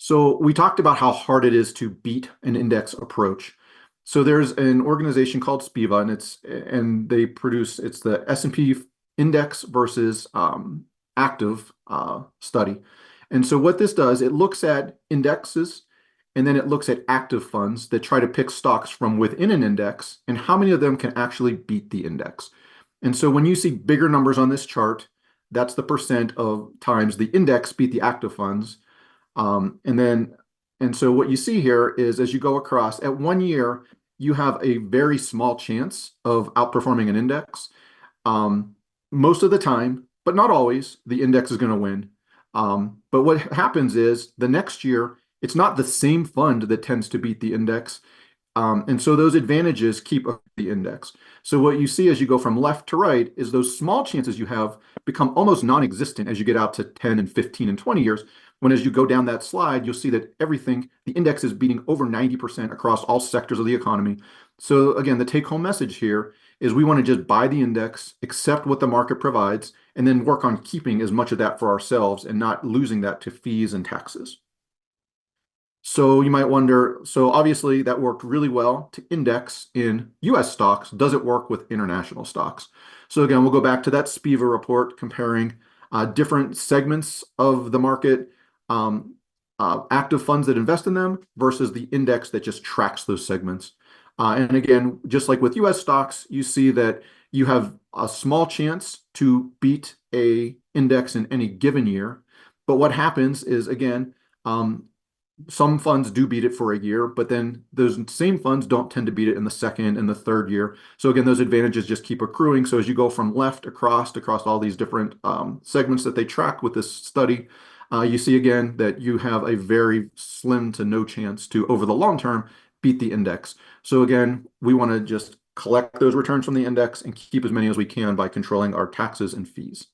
So we talked about how hard it is to beat an index approach. So there's an organization called SPIVA, and they produce it's the S&P index versus active study. And so what this does, it looks at indexes and then it looks at active funds that try to pick stocks from within an index and how many of them can actually beat the index. And so when you see bigger numbers on this chart, that's the percent of times the index beat the active funds. And then, and so what you see here is as you go across, at 1 year, you have a very small chance of outperforming an index. Um, Most of the time, but not always, the index is going to win. But what happens is the next year, it's not the same fund that tends to beat the index. And so those advantages keep up the index. So what you see as you go from left to right is those small chances you have become almost non-existent as you get out to 10 and 15 and 20 years. When as you go down that slide, you'll see that the index is beating over 90% across all sectors of the economy. So again, the take-home message here is we want to just buy the index, accept what the market provides, and then work on keeping as much of that for ourselves and not losing that to fees and taxes. So you might wonder, so obviously that worked really well to index in US stocks. Does it work with international stocks? So again, we'll go back to that SPIVA report comparing different segments of the market, active funds that invest in them versus the index that just tracks those segments. And again, just like with US stocks, you see that you have a small chance to beat a index in any given year. But what happens is, again, some funds do beat it for a year, but then those same funds don't tend to beat it in the second and the third year. So again, those advantages just keep accruing. So as you go from left across all these different segments that they track with this study, you see again that you have a very slim to no chance to, over the long term, beat the index. So again, we want to just collect those returns from the index and keep as many as we can by controlling our taxes and fees.